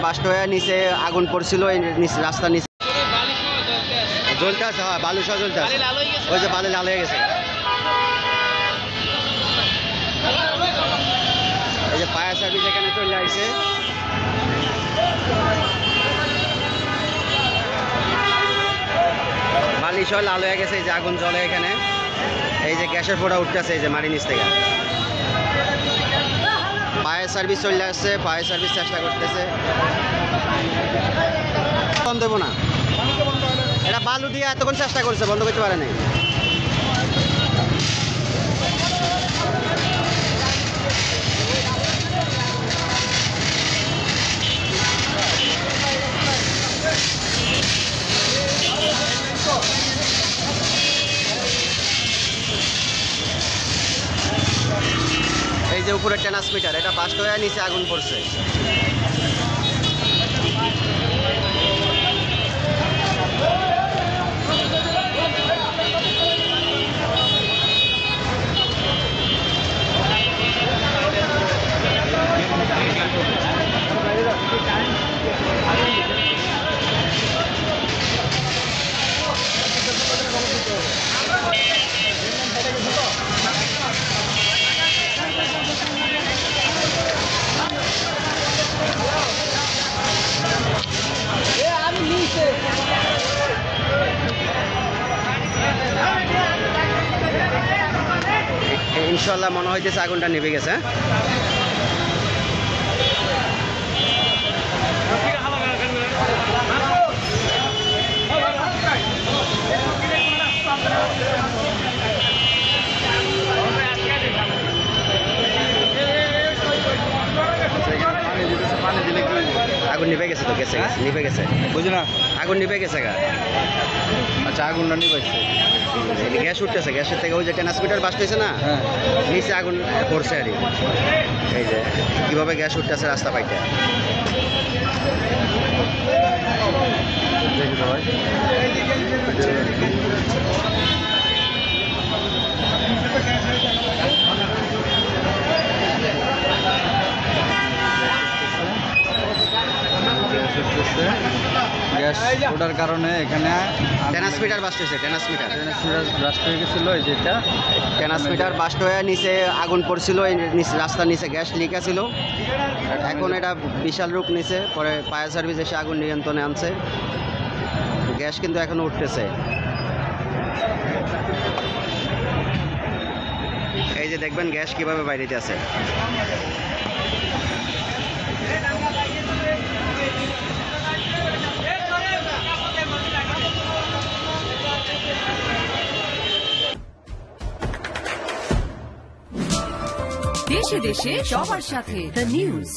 Bast হয়ে নিচে আগুন পড়ছিল, রাস্তা নিচে জ্বলতে আছে। হ্যাঁ, বালু সহ জ্বলতে আছে। ওই যে বালি লাল হয়ে গেছে। এই যে ফায়ার সার্ভিস এখানে চলে আসছে। বালি সহ লাল হয়ে গেছে। এই যে আগুন জ্বলে এখানে। এই যে গ্যাসের ফোঁটা উঠতেছে এই যে মাটির নিচ থেকে। ফায়ার সার্ভিস চলে আসছে, ফায়ার সার্ভিস চেষ্টা করতেছে। বন্ধ দেবো না, এটা বালু দিয়ে এতক্ষণ চেষ্টা করছে, বন্ধ করতে পারে নাই। এই যে উপরে ট্রান্সমিটার, এটা বাস্ট হয়ে নিচে আগুন পড়ছে। ইনশাল্লাহ মনে হইতেছে আগুনটা নিভে গেছে। আগুন নিভে গেছে তো, গেছে নিভে গেছে, বুঝলি না? আগুন নিভে গেছে গা। আচ্ছা, আগুনটা নিভেছে, গ্যাস উঠতেছে। গ্যাসের থেকে ওই যে ট্রান্সমিটার বাস্ট হয়েছে না, নিচে আগুন পড়ছে আর এই যে কীভাবে গ্যাস উঠতেছে রাস্তা পাইতে। গ্যাস ওঠার কারণে এখানে ট্রান্সমিটার বাস্ট হয়েছে। ট্রান্সমিটার ব্লাস্ট হয়ে গেছিলো। যেটা ট্রান্সমিটার বাস্ট হয়ে নিচে আগুন পড়ছিল, রাস্তার নিচে গ্যাস লিক আছিল। এখন এটা বিশাল রূপ নিচে। পরে ফায়ার সার্ভিস এসে আগুন নিয়ন্ত্রণে আনছে। গ্যাস কিন্তু এখনো উঠতেছে। এই যে দেখবেন গ্যাস কিভাবে বাইরেতে আছে। দেশে দেশে সবার সাথে দ্য নিউজ।